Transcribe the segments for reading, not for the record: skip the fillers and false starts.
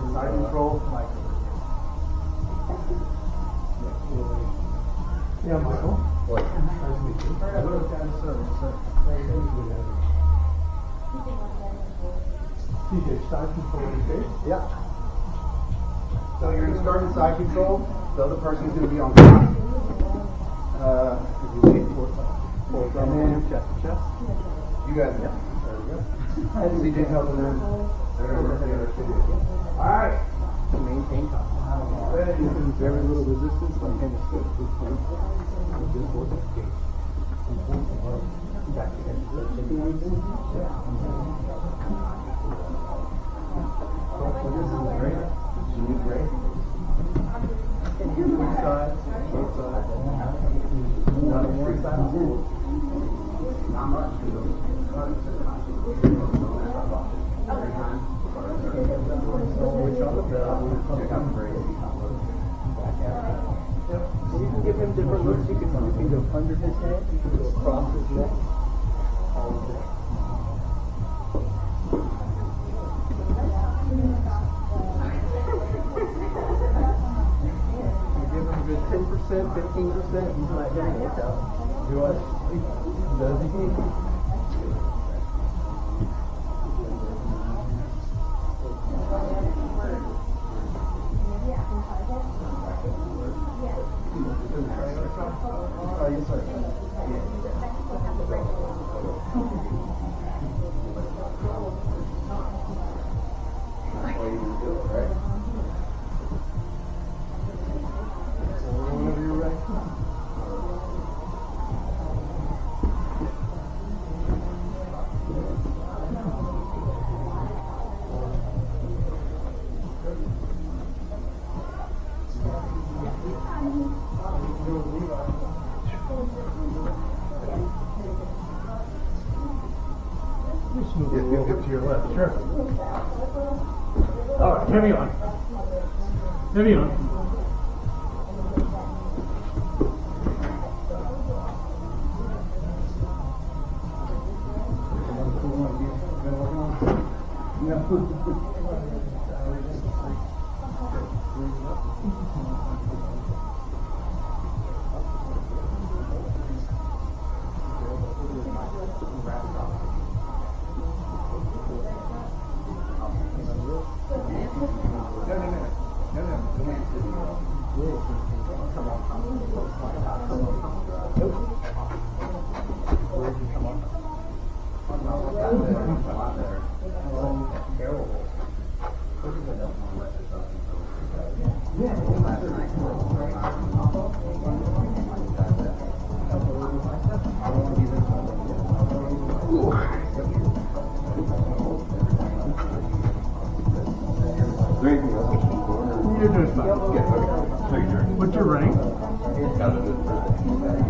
Side control, Michael. Yeah, Michael. What? Nice to meet you. TJ, side control indicates. Yeah. So you're going to start in side control. The other person's going to be on top. If you wait for it, and then chest to chest. You guys, yeah. There we go. And CJ helping them. All right. Maintain contact. Very little resistance, but kind of good. Just work the gate. Back to so this is great. You great. Both sides. Both sides. Not on one side. Not much. Switch on the bell. You can give him different looks. You can go under his head. You can go across his neck. All of it. Give him a good 10%, 15%. He's not going to work out. Do what? Does he? Oh, yes, sir. Whenever you're ready. Get to your left, sure. All right, heavy on. Heavy on. You're doing fine. What's your rank?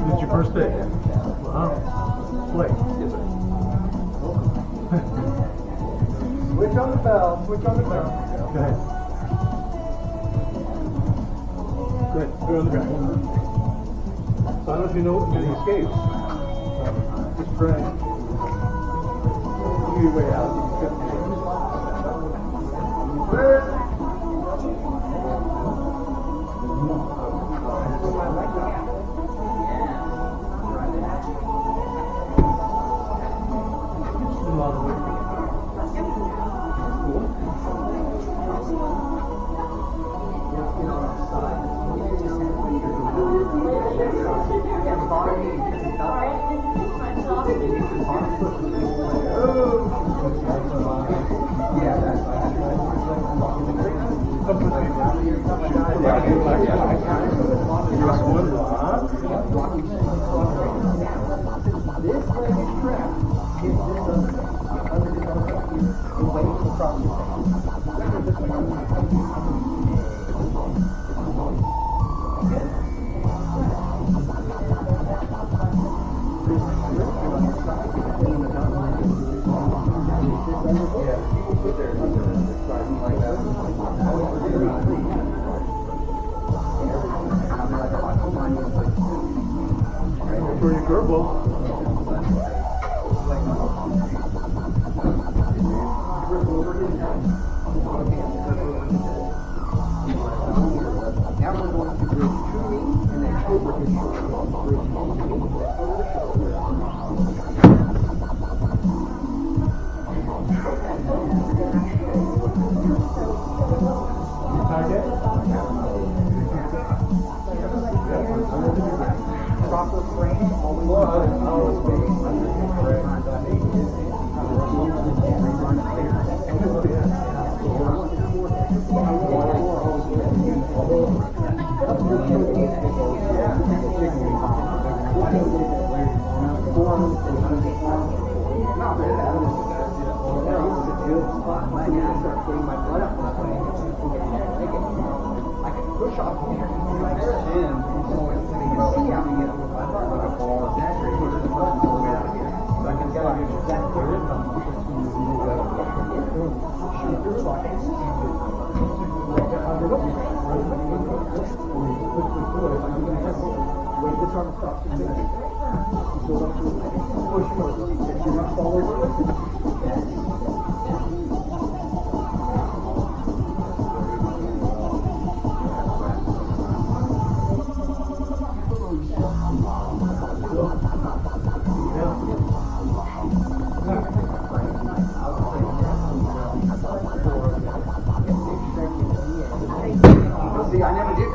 It's your first day. Wow. Wait. Switch on the bell. Switch on the bell. Go ahead. Good. Go on the ground. So I don't know if you know what getting escapes. Just pray. You way out. For your curveball.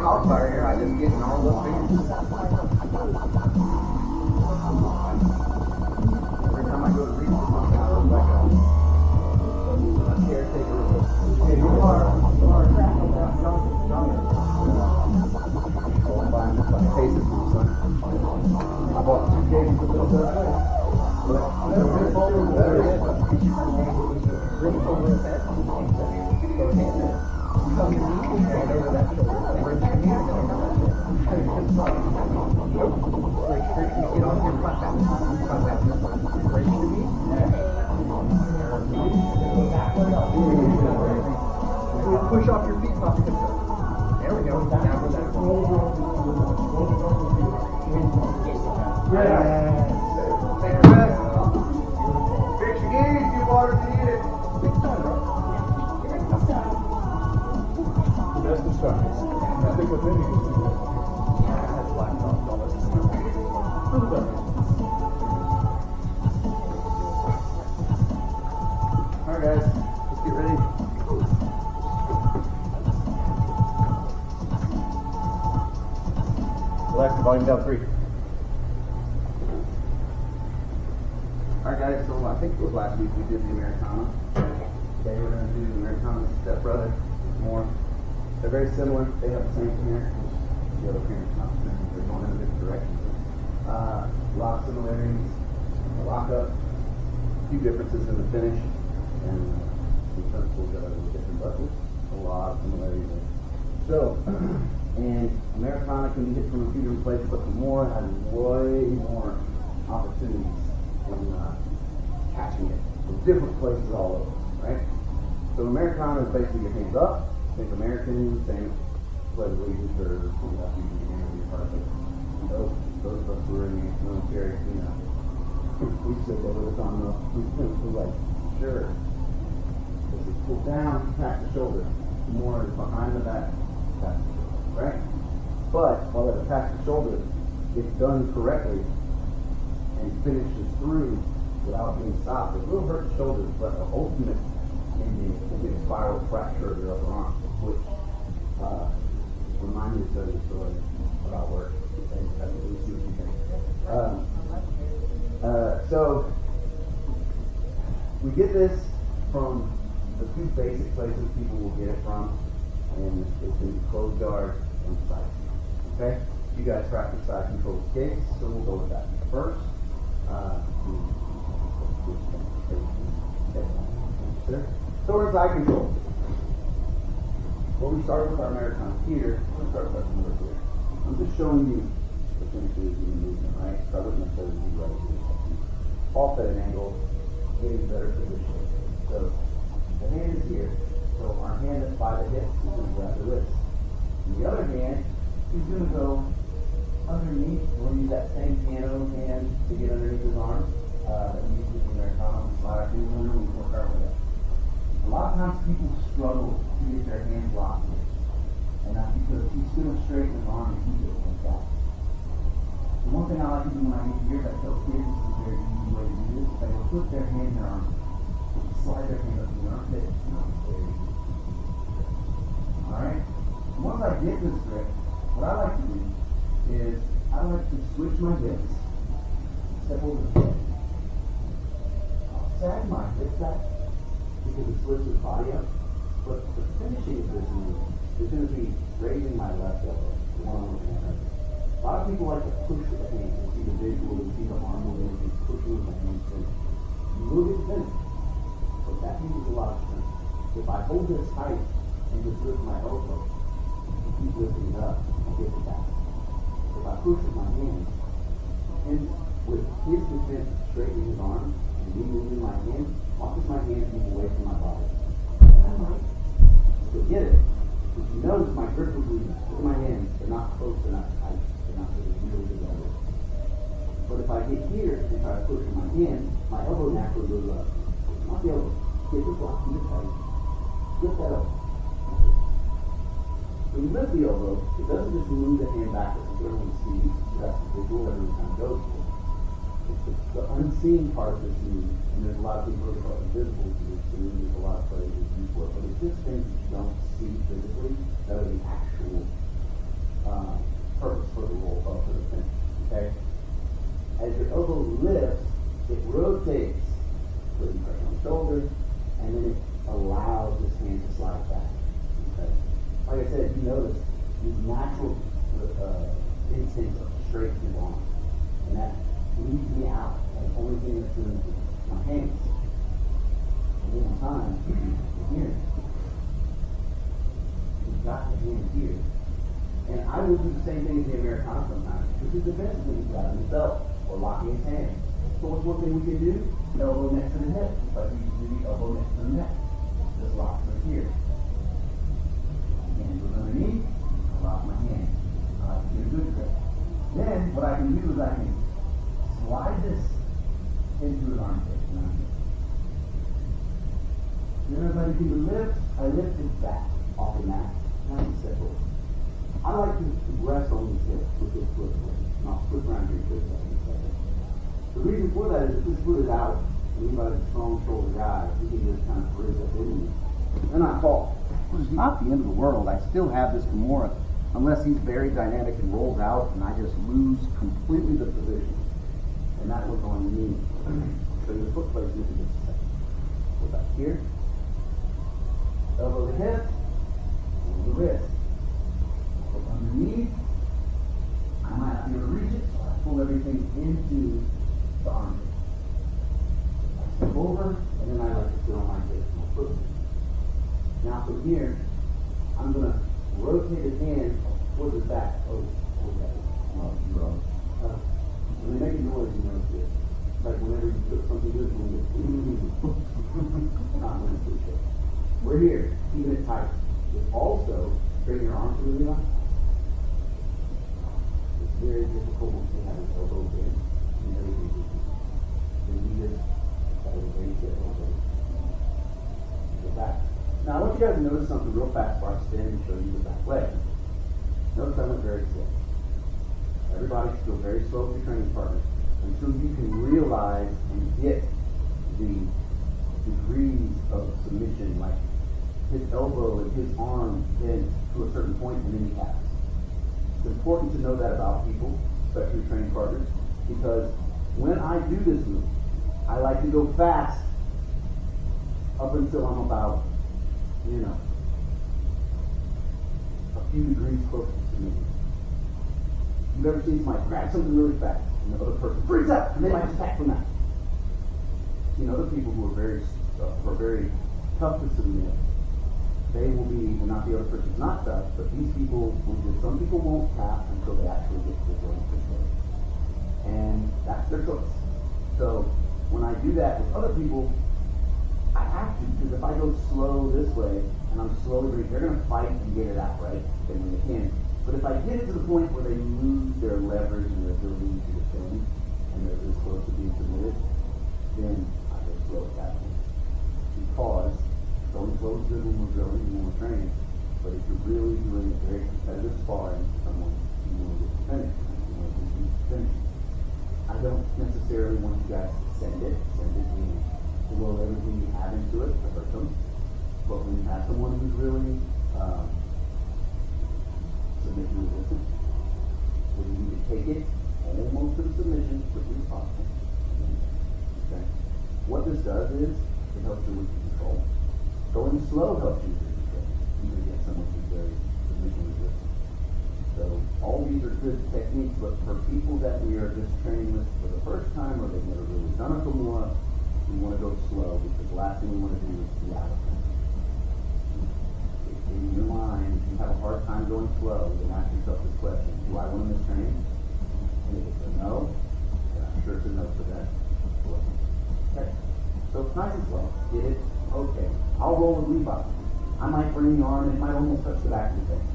cauliflower here. I just get in all those fingers. Every time I go to reach for something, I look like a caretaker of a... Hey, you are younger. Buying this like cases from son. I bought 2 cases of this stuff. But better yet, bring it over his head. So his hand there. Come and over that shoulder. Bring your hand over that shoulder. Straight, get on your front back. Front back. Straight to me. Push off your feet, pop your hips up. There we go. Now go back. Yeah. Take your rest. Fix your knees, you water to eat it. That's the start. Stick with it. That's black dog. Don't listen to me. Alright guys, let's get ready. Alexa, volume down 3. Alright guys, so I think it was last week we did the Americana. Today we're going to do the Americana's stepbrother. More. They're very similar. They have the same parent. The other parent's not the same. They're going in a different direction. A lot of similarities. The lockup. A few differences in the finish. And the principles that are a little different, but there's a lot of similarities there. So, and Americana can be hit from a few different places, but the more has way more opportunities in catching it from different places all over, right? So Americana is basically your hands up. Think American, same pledge allegiance or something like using your hands in your heart. But those of us who are in the military, you know, we sit there with us on the, we're like, sure. As we pull down, crack the shoulder, more is behind the back, crack the shoulder, right? But while it attacks the shoulder, if done correctly and finishes through without being stopped, it will hurt the shoulders, but the ultimate ending will be a spiral fracture of your upper arm, which remind me to tell you a story about work. So we get this from the 2 basic places people will get it from, and it's in closed guard and side. Okay? You guys practice side control kicks, so we'll go with that first. So we're in side control. Well, we started with our Americana here. Let's start with our Kimura here. I'm just showing you the finishes in the movement, right? So I wouldn't necessarily do right here. Off at an angle, getting better position. So the hand is here. So our hand that's by the hips is going to grab the wrist. And the other hand is going to go underneath. We'll use that same piano hand to get underneath his arm. That we use with the Americana. We slide our fingers under and we work our way up. A lot of times people struggle to get their hands locked in. And that's because he's going to straighten his arm and keep it like that. The one thing I like to do when I get here, I tell kids, this is a very easy way to do this, is they will put their hand in their arm, slide their hand up in the armpit, and I'm very easy. Alright? Once I get this grip, what I like to do is I like to switch my hips, step over the foot. I'll sag my hips back because it lifts his body up. But the finishing of this move is going to be raising my left elbow, the one I'm looking at right there. A lot of people like to push with the hands. You see the visual, you see the arm movement, you push with the hands. You will get finished. But that needs a lot of strength. If I hold this tight and just lift my elbow, and keep lifting it up, I'll get it back. If I push with my hands, and with his defense straightening his arm, and me moving my hand, watch as my hands move away from my body. And I might still get it. But you notice my grip is leaving. Look at my hands. They're not close, they're not tight. They're not really together. But if I get here and try to push with my hand, my elbow naturally goes up. Not the elbow. Get the block, keep it tight. Lift that up. When you lift the elbow, it doesn't just move the hand backwards. As everyone sees, that's the visual everyone kind of goes for. It's the unseen part of this move, and there's a lot of people who are invisible to this move. There's a lot of players who do for it, but it's just things that you don't see physically that are the actual purpose for the roll up to the finish. Okay? As your elbow lifts, it rotates, putting pressure on the shoulder, and then it allows this hand to slide back. Okay? Like I said, you notice these natural instincts of straight and long. And that leaves me out. And the only thing that's doing is my hands. And in time, here. You've got the hand here. And I will do the same thing as the Americana sometimes, because it depends when he's got his belt or locking his hands. So what's one thing we can do? Elbow next to the hip, just like we used to do the elbow next to the neck. Just lock right here. Hand goes underneath, I lock my hand. I like to get a good grip. Then what I can do is I can slide this into his armpit. Then as I do the lift, I lift it back off the mat. Now I step over. I like to rest on these hips with this foot, and I'll flip around here for a second. The reason for that is if this foot is out, and anybody's a strong shoulder guy, he can just kind of raise up in me. Then I fall. Which is not the end of the world. I still have this Kimura, unless he's very dynamic and rolls out, and I just lose completely the position. And that was on me. So your foot placement in just a second. Go back here. Elbow the hip, elbow the wrist. Look underneath. I might not be able to reach it, so I pull everything into the armpit. I step over, and then I like to sit on my hip, my foot. Now from here, I'm going to rotate his hand towards his back. Oh, okay. Oh, you're wrong. When they make a noise, you notice it. Like whenever you put something good in it. Not when it's too short. We're here, keeping it tight. But also, bring your arms to the line. It's very difficult once you have his elbow in. You know, then you just raise your elbow. Go back. Now I want you guys to notice something real fast before I stand and show you the back leg. Notice I went very slow. Everybody should go very slow with your training partner until you can realize and get the degrees of submission, like his elbow and his arm bent to a certain point and then he taps. It's important to know that about people, especially training partners, because when I do this move, I like to go fast up until I'm about, a few degrees closer to me. You've ever seen somebody grab something really fast and the other person freaks out and they might just tap from that. Other people who are very tough to submit, they will be, well, not the other person's not tough, but these people will just, some people won't tap until they actually get to the joint control. And that's their choice. So when I do that with other people, I have to, because if I go slow this way and I'm slowly, they're going to fight and get it out, right? Then when they can. But if I get it to the point where they lose their leverage and their ability to defend, and they're this close to being submitted, then I go slow at that point. Because going slow is good when we're drilling and when we're training, but if you're really doing a very competitive sparring with someone, you want to get the finish. You want to get the finish. I don't necessarily want you guys to send it in, blow everything you have into it to hurt them. But when you have someone who's really submission resistant, then you need to take it almost to the submission as quickly as possible. Okay. What this does is it helps you with control. Going slow helps you with control. You can get someone who's very submission resistant. So all these are good techniques, but for people that we are just training with for the first time or they've never really done a Kimura, we want to go slow because the last thing we want to do is be out of it. In your mind, if you have a hard time going slow, then ask yourself this question: do I want to miss training? And if it's a no, then I'm sure it's a no for that. Okay. So it's nice and slow. Get it? Okay. I'll roll with Levi. I might bring the arm and it might almost touch the back of the face.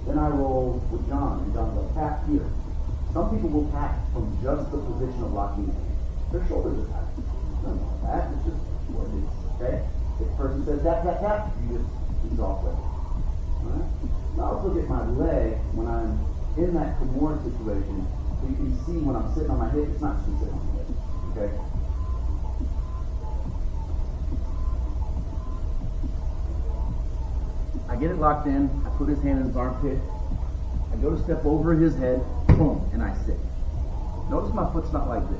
Then I roll with John, and John will tap here. Some people will tap from just the position of locking the hand. Their shoulders are tight. Nothing wrong with that. It's just what it is. Okay? If the person says tap, tap, tap, you just ease off with it. Alright? I also get my leg when I'm in that Kimura situation, so you can see when I'm sitting on my hip, it's not just sitting on my hip. Okay? I get it locked in, I put his hand in his armpit, I go to step over his head, boom, and I sit. Notice my foot's not like this.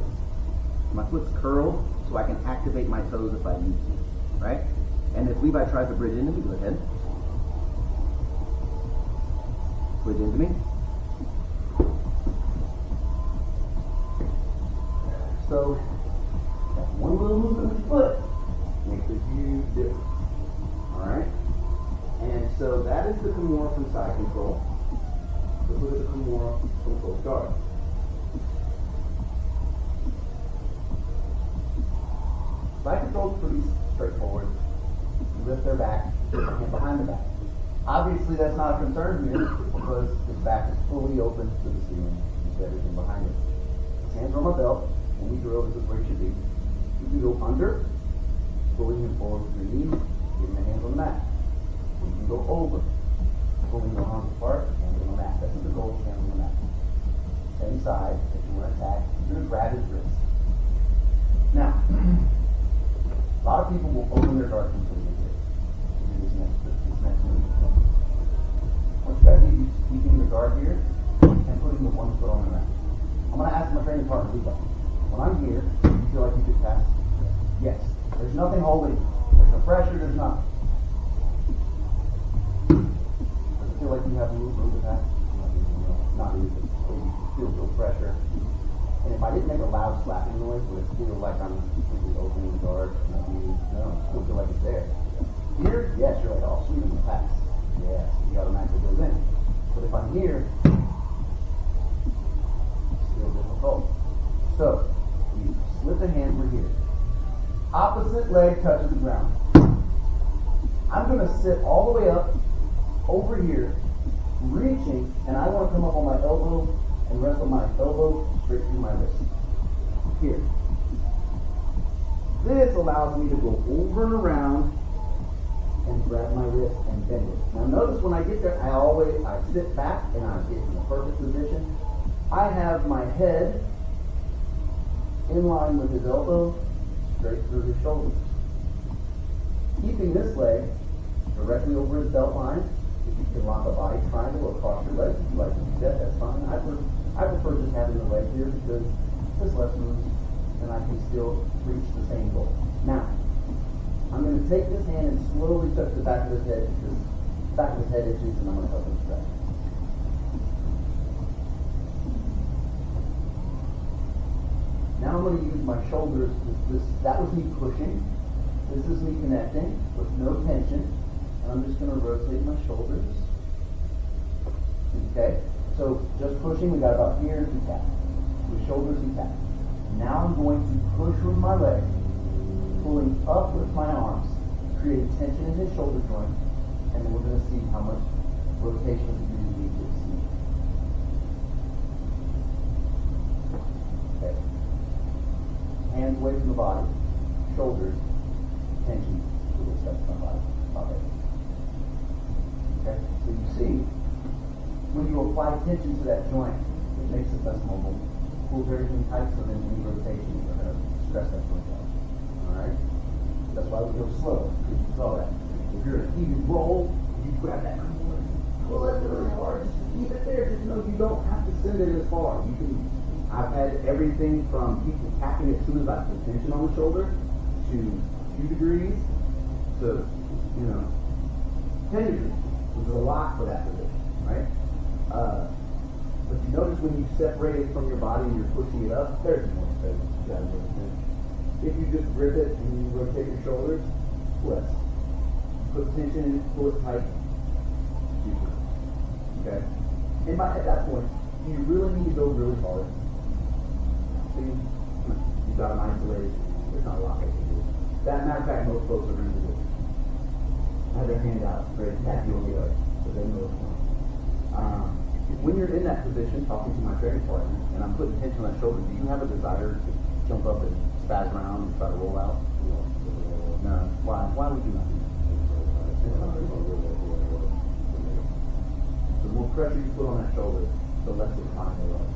My foot's curled so I can activate my toes if I need to, right? And if Levi tries to bridge into me, go ahead. Bridge into me. So, that one little movement of the foot makes a huge difference. Alright? And so that is the Kimura from side control. Let's look at the Kimura from close guard. Side control is pretty straightforward. You lift their back, and behind the back. Obviously that's not a concern here because his back is fully open to the ceiling. There's everything behind it. His hands are on my belt. When we drill, this is where it should be. You can go under, pulling him forward with your knees, getting the hands on the mat. Or you can go over, pulling your arms apart, hands on the mat. That's the goal, hands on the mat. Same side, if you want to attack, you're going to grab his wrist. Now, a lot of people will open their guard completely here. Do this next move. Once you guys get used to keeping your guard here and putting the one foot on the mat. I'm going to ask my training partner, Levi. When I'm here, do you feel like you could pass? Yes. There's nothing holding. There's no pressure, there's nothing. Does it feel like you have room to pass? Not even. You feel pressure. And if I didn't make a loud slapping noise, would it feel like I'm completely opening the guard? No, I still feel like it's there. Here, yes, you're like, oh, sweet, I'm going to pass. Yes, you automatically goes in. But if I'm here, it's still difficult. So, you slip the hand, we're here. Opposite leg touches the ground. I'm going to sit all the way up, over here, reaching, and I want to come up on my elbow and wrestle my elbow straight through my wrist. Here. This allows me to go over and around and grab my wrist and bend it. Now notice when I get there, I sit back and I get in the perfect position. I have my head in line with his elbow, straight through his shoulders. Keeping this leg directly over his belt line. If you can lock a body triangle across your legs, if you like to do that, that's fine. I prefer just having the leg here because it's less moves and I can still reach the same goal. Now, I'm going to take this hand and slowly touch the back of his head because the back of his head itches and I'm going to help him stretch. Now I'm going to use my shoulders. That was me pushing. This is me connecting with no tension. And I'm just going to rotate my shoulders. Okay? So just pushing, we got about here to tap. With shoulders and tap. Now I'm going to push with my leg, pulling up with my arms, creating tension in his shoulder joint, and then we're going to see how much rotation of degrees we need to see. Okay. Hands away from the body, shoulders, tension to the side of my body. Okay. Okay, so you see, when you apply tension to that joint, it makes it less mobile. Pulls everything tight, so then any rotation, you're going to stress that joint out. Alright? That's why we go slow, because you saw that. If you're in a heated roll, you grab that cord, pull it really hard, just keep it there. Just know you don't have to send it as far. You can. I've had everything from people tapping as soon as I put tension on the shoulder to 2 degrees to, 10 degrees. Which is a lot for that position, right? But you notice when you separate it from your body and you're pushing it up, there's more space. You gotta do it. If you just grip it and you rotate your shoulders, less. Put tension in, pull it tight. Okay? And at that point, you really need to go really hard. See? You've got them isolated. There's not a lot they can do. That matter of fact, most folks are going to do it. Have their hand out, ready to tap you on the other, so they know what's going on. When you're in that position, talking to my training partner, and I'm putting tension on that shoulder, do you have a desire to jump up and spaz around and try to roll out? No. Why? Why would you not do that? The more pressure you put on that shoulder, the less the time they are.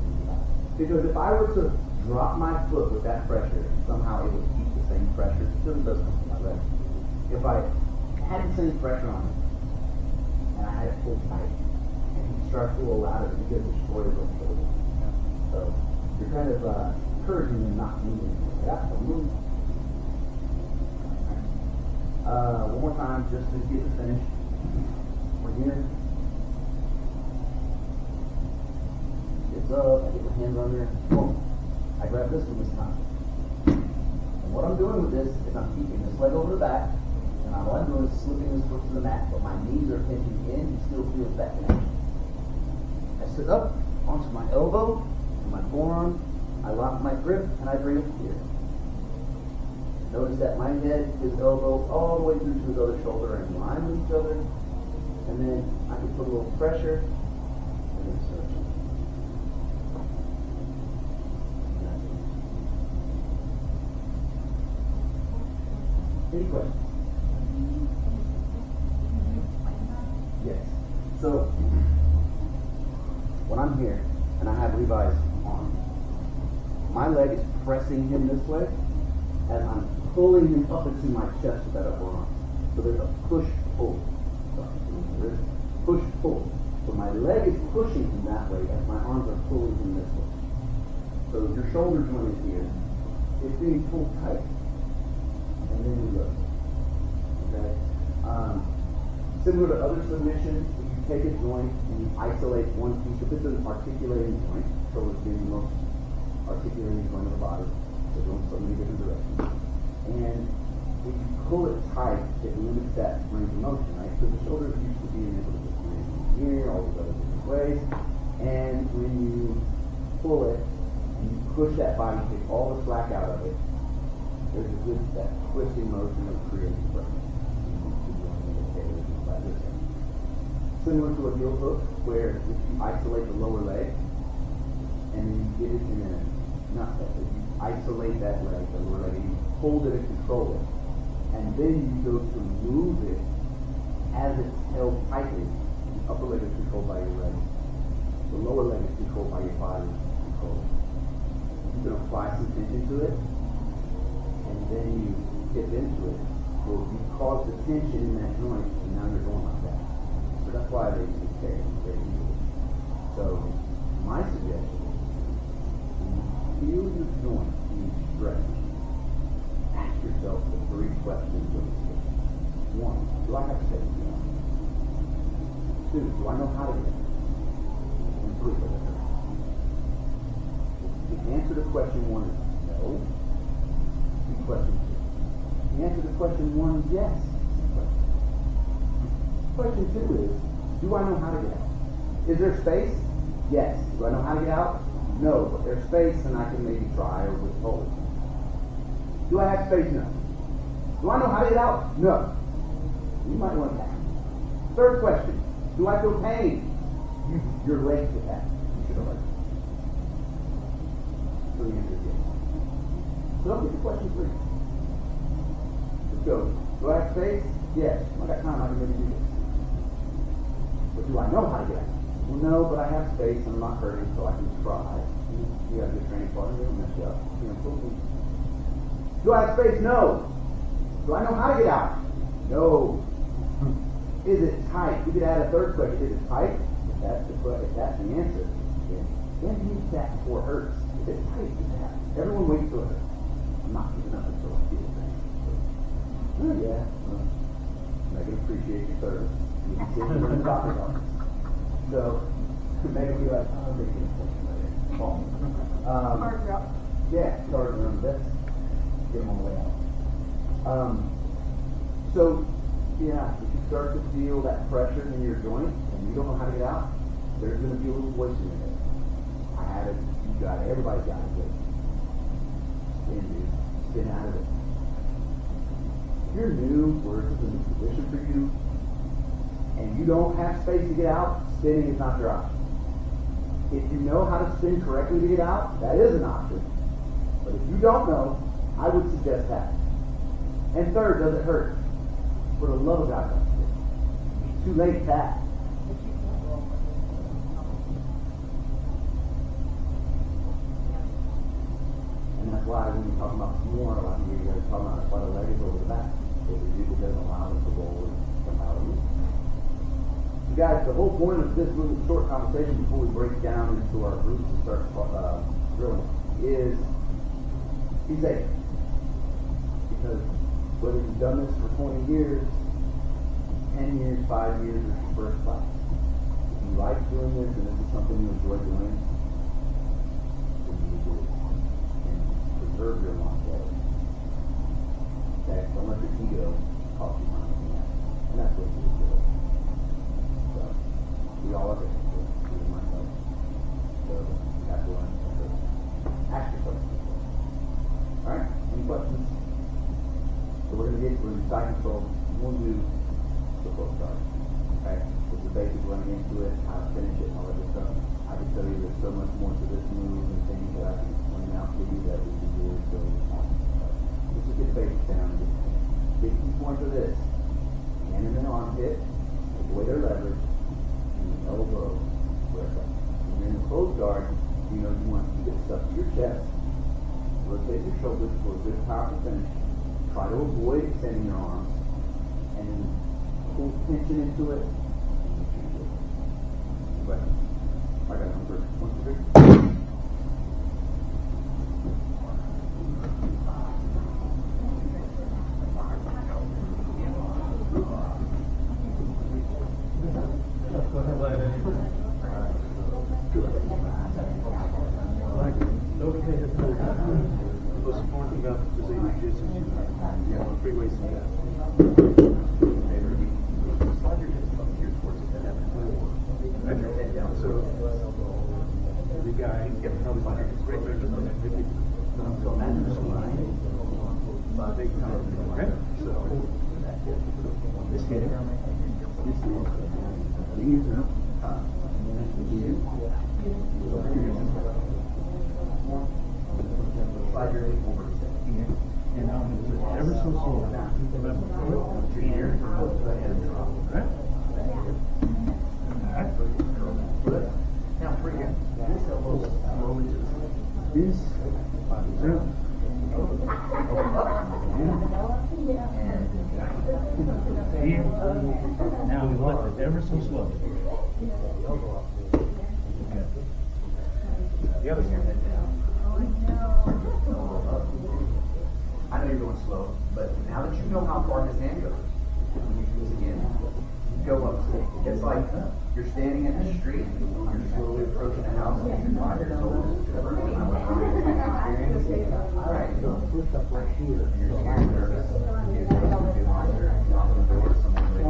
Because if I were to drop my foot with that pressure, somehow it would keep the same pressure. It still doesn't come from my leg. If I had the same pressure on it, and I had it pulled tight, and he structural ladder to get destroyed on the shoulder. So you're kind of encouraging them not to move anymore. Yeah, don't move. One more time, just to get the finish. We're here. It's up. I get my hands on there. Boom. I grab this one this time. And what I'm doing with this is I'm keeping this leg over the back, and all I'm doing is slipping this foot to the mat, but my knees are pinching in and still feels that connection. I sit up onto my elbow and my forearm. I lock my grip and I bring it here. Notice that my head, his elbow, all the way through to his other shoulder are in line with each other. And then I can put a little pressure and then search. Any questions? Yes. So, when I'm here and I have Levi's arm, my leg is pressing him this way as I'm pulling him up into my chest with that upper arm. So there's a push-pull. Push-pull. So my leg is pushing him that way as my arms are pulling him this way. So your shoulder joint is here. It's being pulled tight. And then you look. Okay? Similar to other submissions, if you take a joint and you isolate one piece, if it's an articulating joint, shoulder being the most articulating joint of the body, so going so many different directions. And if you pull it tight, it limits that range of motion, right? So the shoulder is used to being able to just range from here, all these other different ways. And when you pull it and you push that body, take all the slack out of it, there's a good that twisting motion of creating pressure. Similar to a heel hook, where if you isolate the lower leg and then you get it in a not that, if you isolate that leg, the lower leg, and you hold it and control it, and then you go to move it as it's held tightly. The upper leg is controlled by your leg. The lower leg is controlled by your body. You can apply some tension to it, and then you dip into it. So you cause the tension in that joint, and now you're going like that. So that's why they carry very easily. So my suggestion is, feel your joint being stretched. Ask yourself the 3 questions of the stretch. 1, do I have space to get out? 2, do I know how to get out? And 3, does it hurt? The answer to question 1 is no. Question 2. The answer to question 1 is yes. Question 2 is, do I know how to get out? Is there space? Yes. Do I know how to get out? No, but there's space and I can maybe try or withhold. Do I have space? No. Do I know how to get out? No. You might want that. 3rd question. Do I feel pain? You're late with that. You should have learned. So the answer is yes. So don't get to question 3. Let's go. Do I have space? Yes. I got time. I can maybe do this. But do I know how to get out? Well, no, but I have space. I'm not hurting, so I can try. You have a good training partner. They don't mess you up. Do I have space? No. Do I know how to get out? No. Is it tight? You could add a 3rd question. Is it tight? If that's the answer, then use that before it hurts. If it's tight, it's that. Everyone waits till it hurts. I'm not giving up until I feel it. Oh yeah. I can appreciate your service. You can sit in the doctor's office. So maybe be like, oh, they can fall. Yeah, start around this. Get them on the way out. So yeah, if you start to feel that pressure in your joint and you don't know how to get out, there's going to be a little voice in your head. I have it. You got it. Everybody's got it. Spin, dude. Spin out of it. If you're new or this is a new position for you, and you don't have space to get out, spinning is not your option. If you know how to spin correctly to get out, that is an option. But if you don't know, I would suggest that. And 3rd, does it hurt? For the love of God, don't spin. It's too late for that. And that's why when we talk about more, a lot of you guys talk about that's why the leg is over the back. It doesn't allow them to roll and come out of it. You guys, the whole point of this little short conversation before we break down into our groups and start drilling is be safe. Because whether you've done this for 20 years, 10 years, 5 years, or your first class, if you like doing this and this is something you enjoy doing, then you do it and preserve your longevity. Okay? Don't let your ego cost you money. And that's what you do. So, we all have it. Including myself. So, you have to learn to ask yourself. Alright? Any questions? So we're going to side control. We'll do the flow chart. Okay? With the basic running into it, how to finish it, all that good stuff. I can tell you there's so much more to this move and things that I can point out to you that we can do so let's just get the basics down and get big key point for this. Hand in the armpit, avoid their leverage, and the elbow square up. When you're in the closed guard, you know you want to keep it stuck to your chest, rotate your shoulders for a good powerful finish. Try to avoid extending your arms, and then pull tension into it, and you choose it. But I got one for 1, 2, 3. Now we lift it ever so slowly. The other hand. I know you're going slow, but now that you know how far his hand goes, when you do this again, go up. It's like you're standing in the street, you're slowly approaching a house, and you're 5 years old. All right, you push up right here, and you're scared nervous.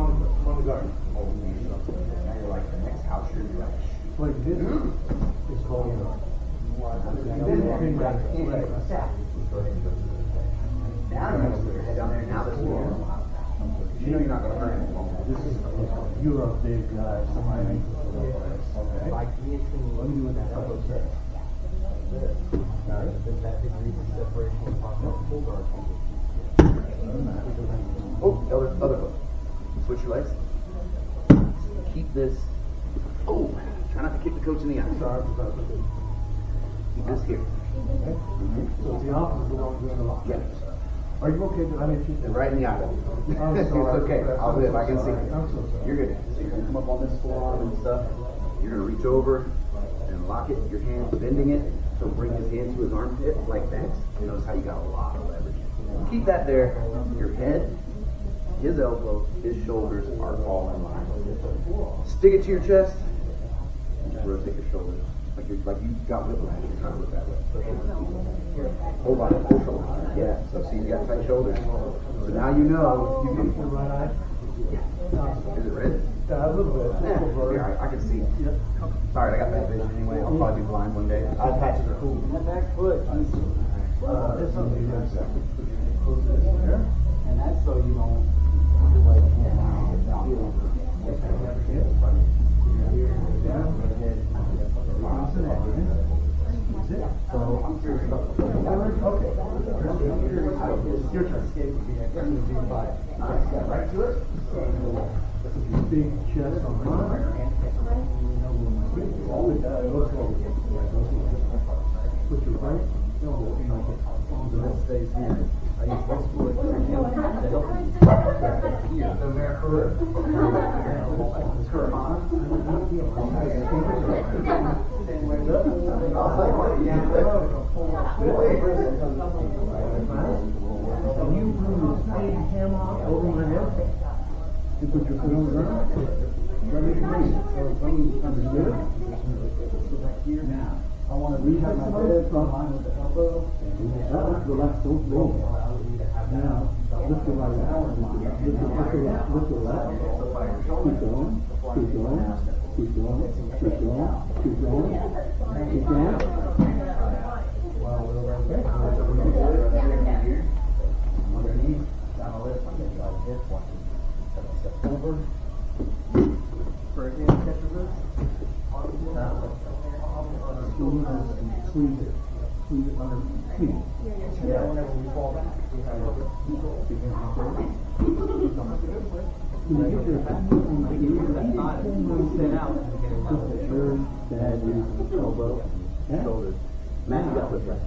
On the guard. Now you're like, the next house you're like, Like this is called now you put your head down there, now this is normal. You know you're not going to hurt anyone. This is you're a big guy, so I mean, okay. Let me do with that elbow set. Oh, other foot. Switch your legs. Keep this. Oh, try not to kick the coach in the eye. Keep this here. So the opposite is the one doing the lock. Yeah. Are you okay? Did I make you? Right in the eye. I'm It's sorry. okay. I'll do it. I can see. I'm so sorry. You're good. So you're gonna come up on this forearm and stuff. You're gonna reach over and lock it. Your hands bending it. So bring his hand to his armpit like that. Notice how you got a lot of leverage. Keep that there. Your head, his elbow, his shoulders are all in line. Stick it to your chest and just rotate your shoulders. Like you got whiplash. You're trying to look that way. Hold on, pull shoulders. Yeah, so see you got tight shoulders. So now you know you can. Right eye? Yeah. Is it red? Yeah, a little bit. Yeah, here, I can see. Sorry, I got bad vision anyway. I'll probably be blind one day. Eye patches are cool. The back foot. This one, And that's so you don't I'm curious about the okay. Your turn. Right to it. big chest on mine. Put your right elbow in like it. So that stays here. I use this foot to help me here. It's correct. you take your hand off over my head? You put your foot on the ground? Let me see. Understood? Now, I want to rehab my head from line with the elbow. Relax, don't roll. Now, lift the right arm. Lift the left. Keep going. Keep going. Keep going. Keep going. Keep going. Keep going. Underneath, down the list, like this, watch it. Step over. For a hand catch of this. Squeeze it. Squeeze it under. Squeeze it. Yeah, whenever we fall back, we have a shoulders. Matt, you got this right.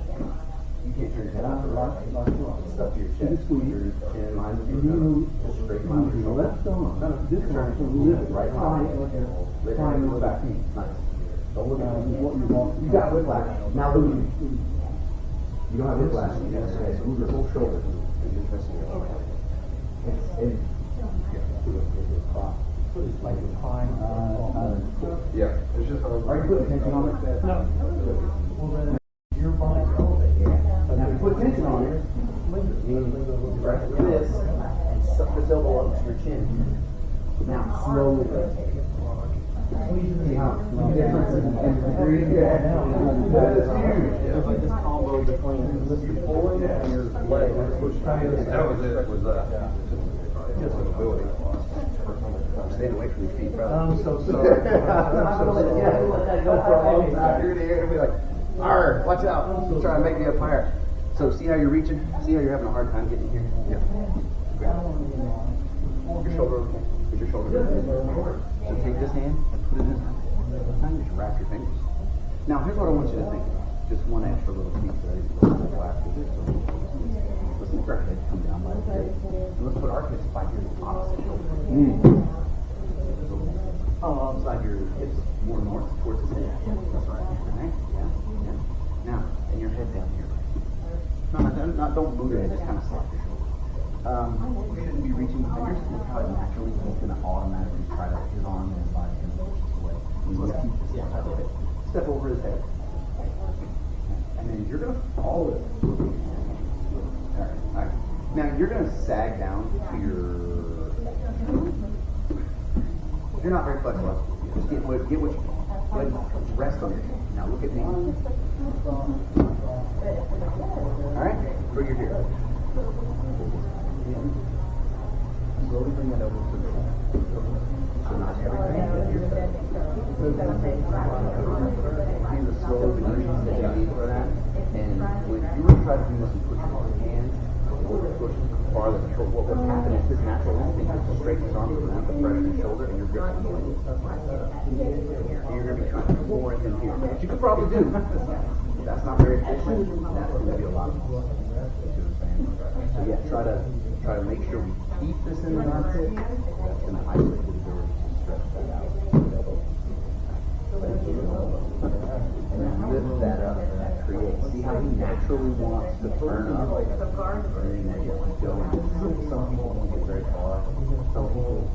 You can't turn your head out. Stuff to your chest. Your chin line with your nose. Straight line with your Left arm. This arm. lift right high. Lift your head back. Nice. Don't look at what you want. You got whiplash. Now look at me. You don't have whiplash. Okay, so move your whole shoulder. Like it's fine. Yeah, it's just. Are you putting tension on it? No. Your body's elevated. Yeah. Now, if you put tension on it, meaning right like this, and suck this elbow up to your chin. Now, slowly. See how the difference in breathing? Yeah. That is huge. It's like this combo between your forward and your leg. That was it, was just ability. Staying away from your feet, brother. I'm so sorry. You're gonna hear it be like, "Arr, watch out! Trying to make me up higher." So see how you're reaching? See how you're having a hard time getting here? Yeah. Grab it. Your shoulder. Put your shoulder. So take this hand and put it in this hand. Just wrap your fingers. Now here's what I want you to think. Just one extra little piece that I didn't put last week. Let's make our head come down by the hip. And let's put our hips by your opposite shoulder. Alongside your hips, more north towards the head. That's right. Right? Yeah. Now, and your head down here. No, don't move your head, just kind of slap your shoulder. We shouldn't be reaching the fingers. Look how naturally he's going to automatically try to, his arm and his body can push this away. So let's keep this a little bit. Step over his head. And then you're going to follow it. Alright. Now you're going to sag down to your... You're not very flexible. Just get what you can. Rest on your chin. Now look at me. Alright? Bring your here. Slowly bring that over to the left. So not everything, but your side. See the slow motions that you need for that? And when you really try to do this and push your hand or push farther control, what would happen is his natural instinct is to straighten his arm around the pressure in your shoulder and you're gripping the leg. And you're going to be trying to pull more in than here, which you could probably do. That's not very efficient. That's going to be a lot of muscle. So yeah, try to make sure we keep this in the armpit. That's going to isolate the ability to stretch that out. And then lift that up and that creates. See how he naturally wants to turn up. And then that gets going. Some people won't get very far. Some people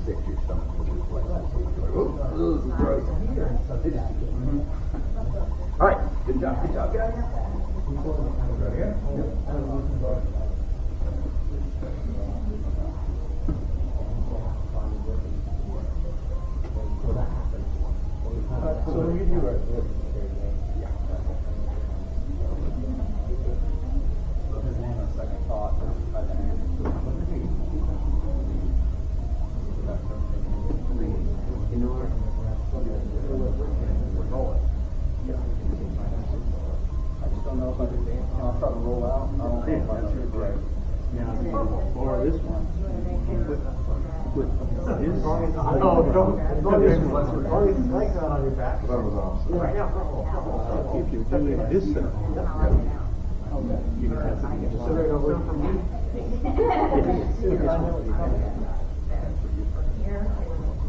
stick to your stomach with your flexors. All right, good job, guys. So you do right there. His name on second thought. I just don't know if I'll try to roll out. I don't think that's right. Yeah, or this one. With his. Oh, don't this one. As long as his legs out on your back. That was awesome. If you're doing this side, you can have to get straight over. Here,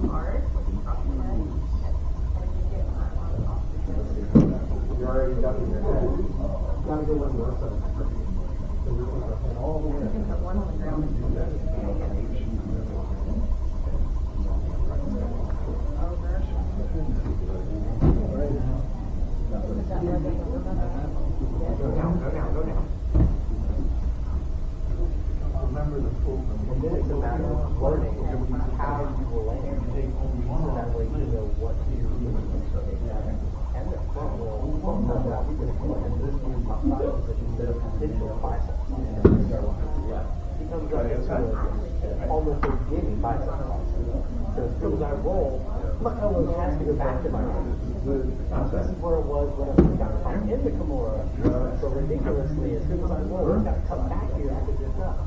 hard. Remember the full. And then it's a matter of learning how you will land. So that way you know what you're doing. And the front will turn out we can and this new side position instead of traditional biceps. Becomes like almost a beginning bicep. So as soon as I roll, look how it has to go back to my roll. This is where it was when I got come in the Kimura. So ridiculously, as soon as I roll, it's got to come back here to this up.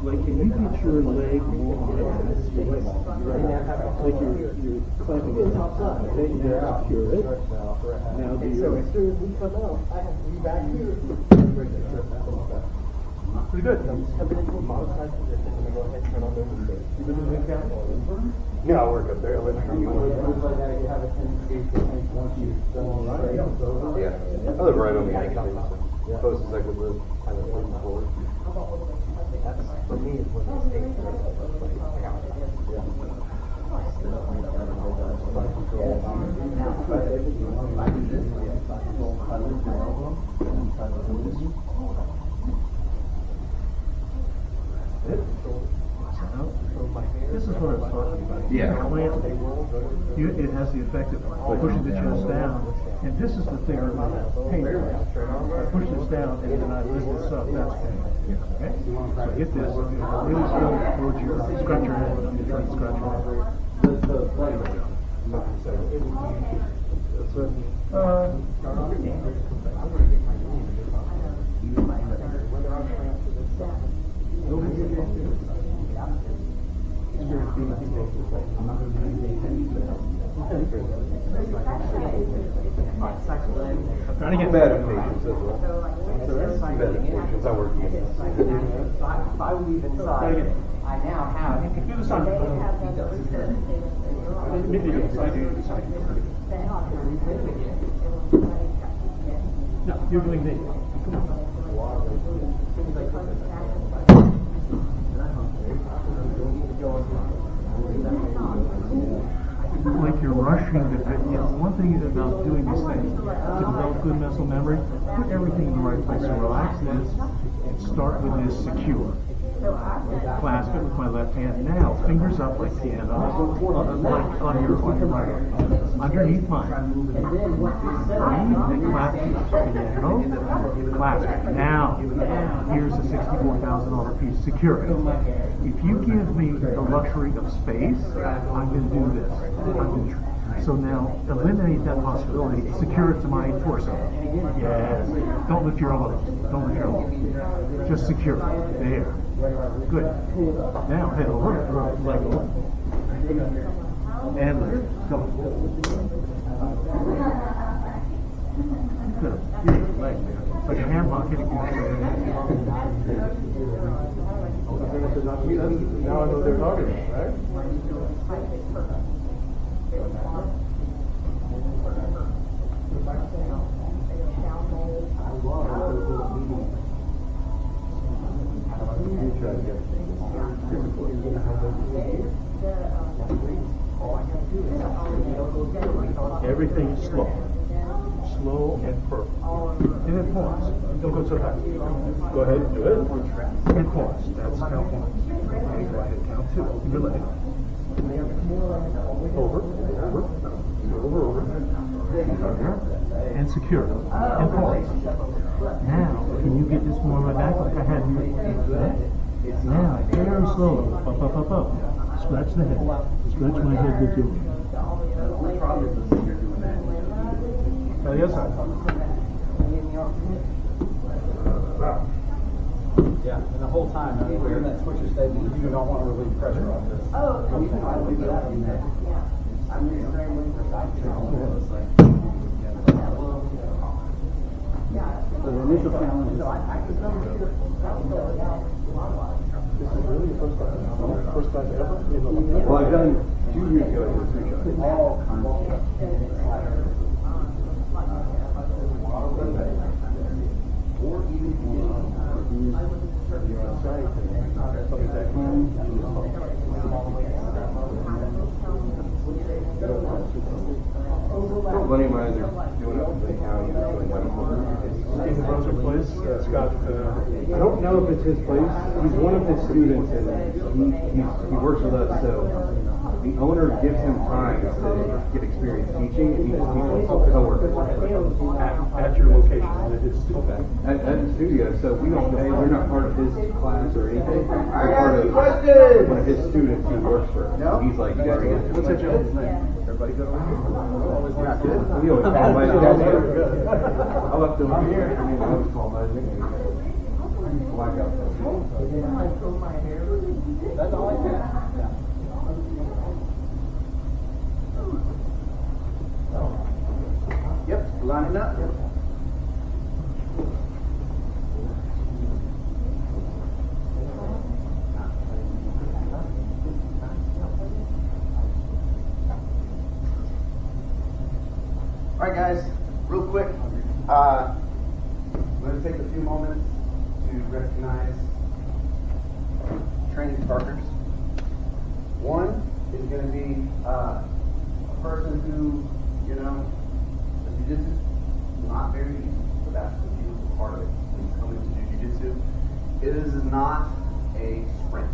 Like, can you get your leg more on the space? Like you're clamping it up, then you secure it. Now do So you? as soon as we come out, I have to be back here. Pretty good. I'm just coming into a modified position and I go ahead and turn on the mistake. You been in the count? Yeah, I'll work up there. I'll let you know. Yeah. I live right on the edge, so closest I could live, I live moving forward. That's, for me, is when the stage is like, I got it. This is what I was talking about. Yeah. It has the effect of pushing the chest down, and this is the thing that painful. I push this down and then I lift this up. That's painful. Okay? So get this. It is going towards your scratch your head. I'm trying to scratch your head. Trying to get Bad impatience as well. Bad impatience, I work with If I leave inside, I now have. do the side. No, you're doing this. Come on. Like you're rushing the, one thing about doing these things, to develop good muscle memory, put everything in the right place. So relax this and start with this secure. Clasp it with my left hand. Now, fingers up like piano, like on your right arm. Underneath mine. Then clasp piano, clasp it. Now, here's a $64,000 piece. Secure it. If you give me the luxury of space, I'm going to do this. So now, eliminate that possibility. Secure it to my torso. Yes. Don't lift your elbow. Don't lift your elbow. Just secure it. There. Good. Now, head over. Leg over. And lift. Go. Good. Here's your leg. It's like a hammock hitting Now I know they're talking, right? Everything is slow. Slow and perfect. And then pause. Don't go so fast. Go ahead and do it. And pause. That's count one. Okay, go ahead, count two. Your leg. Over. And secure. And pause. Now, can you get this more on my back like I had here? Now, very slowly. Up. Scratch the head. Scratch my head with your. Now the other side. Yeah, and the whole time, we're in that switcher state, you don't want to relieve pressure off this. Oh, You can always do that in there. yeah. I'm just scrambling for side control. So the initial challenge is. This is really your first time ever? Well, I've done 2 years ago, I did 3 shots. All kinds of Or even if you didn't. You're on site and something's that time, you just swim all the way to Buddy of mine, they're doing up in the county, actually, In the Brunswick place, Scott, I don't know if it's his place. He's one of his students, and he works with us. So the owner gives him time to get experience teaching, and he just teaches coworkers at your location. It's at the studio. So we don't pay. We're not part of his class or anything. We're I part got of questions. one of his students who works for him. No? He's like, you gotta get What's that gentleman's name? Everybody good over here? Not good. We always call him by his nickname. I left him here. I mean, I always call him by his nickname. Blackout. That's all I can. Yep, lining up. All right, guys, real quick, I'm going to take a few moments to recognize training partners. One is going to be a person who, you know, the jiu-jitsu is not very easy, but that's the beautiful part of it. When you come into jiu-jitsu, it is not a sprint.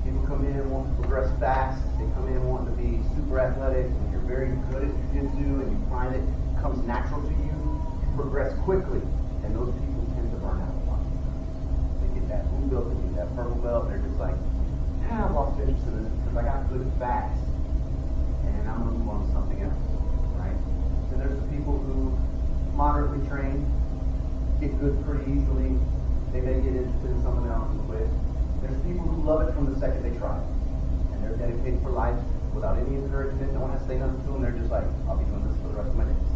People come in wanting to progress fast. They come in wanting to be super athletic. When you're very good at jiu-jitsu and you find it comes natural to you, you progress quickly. And those people tend to burn out a lot. They get that blue belt, they get that purple belt, they're just like, I've lost interest in this because I got good fast. And I'm going to move on to something else. Right? So there's the people who moderately train, get good pretty easily. They may get interested in something else and quit. There's people who love it from the second they try it. And they're dedicated for life without any encouragement. No one has to say nothing to them. They're just like, I'll be doing this for the rest of my days.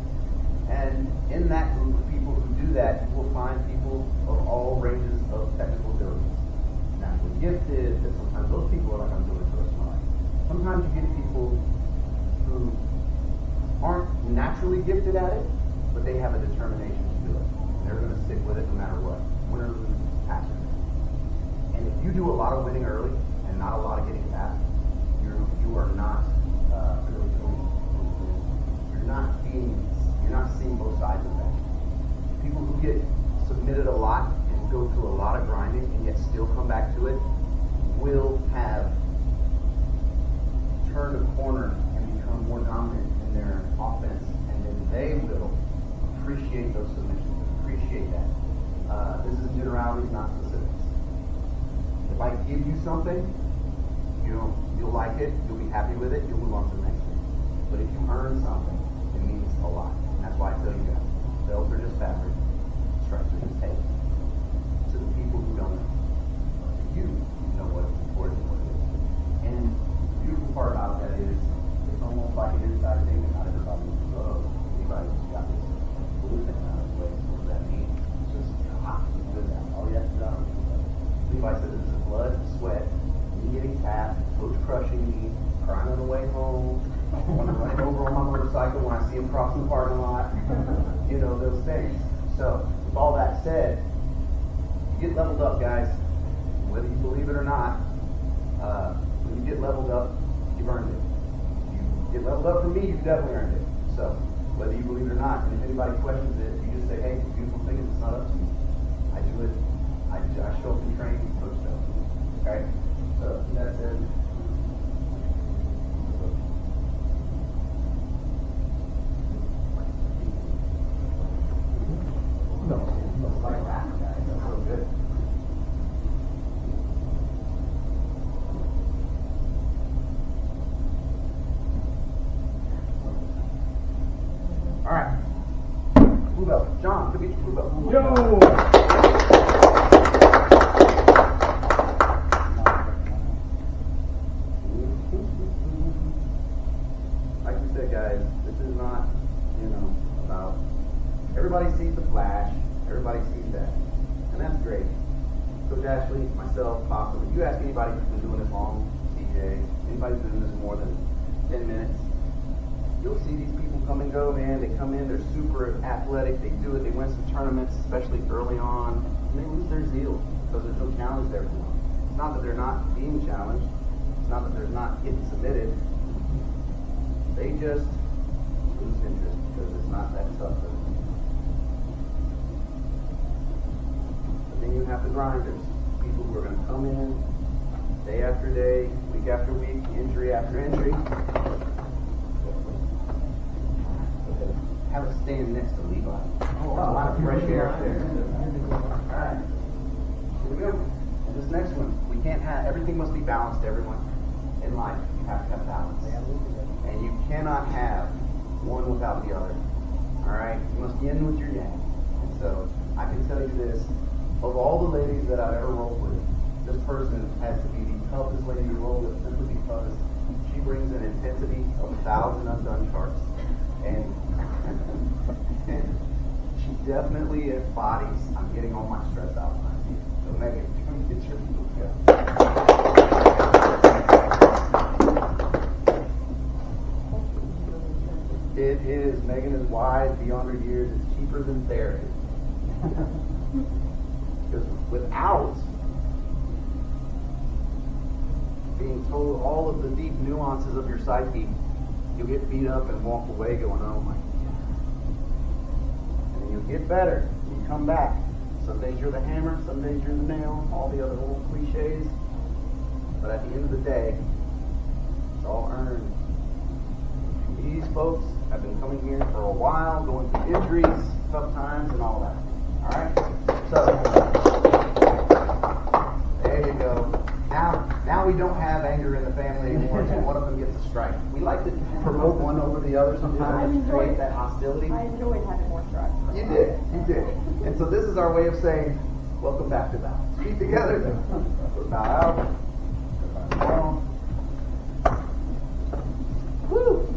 And in that group of people who do that, you will find people of all ranges of technical abilities. Naturally gifted, but sometimes those people are like, I'm doing it for the rest of my life. Sometimes you get people who aren't naturally gifted at it, but they have a determination to do it. They're going to stick with it no matter what. Win or lose, passion. And if you do a lot of winning early and not a lot of getting back, you are not really doing. You're not seeing both sides of that. People who get submitted a lot and go through a lot of grinding and yet still come back to it will have turned a corner and become more dominant in their offense, and then they will appreciate those submissions, appreciate that. This is generalities, not specifics. If I give you something, you'll like it, you'll be happy with it, you'll move on to the next thing. But if you earn something, it means a lot. And that's why I tell you guys, belts are just fabric, stripes are just tape. To the people who don't know, to you know what it's important and what it is. And the beautiful part about that is, it's almost like an inside thing that not everybody knows. Anybody's got this blue thing on his waist. What does that mean? It's just hot. It's good now. All you have to do is Levi said it was blood, sweat, me getting tapped, coach crushing me, crying on the way home, want to run over on my motorcycle when I see him crossing the parking lot, those things. So, with all that said, you get leveled up, guys. Whether you believe it or not, when you get leveled up, you've earned it. You get leveled up from me, you've definitely earned it. So, whether you believe it or not, and if anybody questions it, you just say, hey, the beautiful thing is it's not up to me. I do it. I show up and train, coach stuff. Okay? So, that said, John, could be blue belt. Yo! Like you said, guys, this is not, about everybody sees the flash, everybody sees that. And that's great. Coach Ashley, myself, possibly. You ask anybody who's been doing this long, CJ, anybody who's been doing this more than 10 minutes, You'll see these people come and go, man. They come in, they're super athletic, they do it, they win some tournaments, especially early on, and they lose their zeal because there's no challenge there for them. It's not that they're not being challenged, it's not that they're not getting submitted. They just lose interest because it's not that tough. But then you have the grinders, people who are going to come in day after day, week after week, injury after injury. Have us stand next to Levi. Oh, wow, a lot of fresh air up there. Alright. Here we go. And this next one, we can't have, everything must be balanced, everyone. In life, you have to have balance. And you cannot have one without the other. Alright? You must yin with your yang. And so, I can tell you this, of all the ladies that I've ever rolled with, this person has to be the toughest lady to roll with simply because she brings an intensity of 1,000 undone charts. And she definitely embodies, I'm getting all my stress out of my feet. So Megan, get your feet go. It is, Megan is wise beyond her years, it's cheaper than therapy. Because without being told all of the deep nuances of your psyche, you'll get beat up and walk away going, oh my God. And then you'll get better. And you come back. Some days you're the hammer, some days you're the nail, all the other old cliches. But at the end of the day, it's all earned. These folks have been coming here for a while, going through injuries, tough times, and all that. Alright? So, there you go. Now we don't have anger in the family anymore until one of them gets a strike. We like to promote one over the other sometimes to create that hostility. I enjoyed having more strikes. You did. And so this is our way of saying, welcome back to balance. Feet together. Bow out. Down. Woo!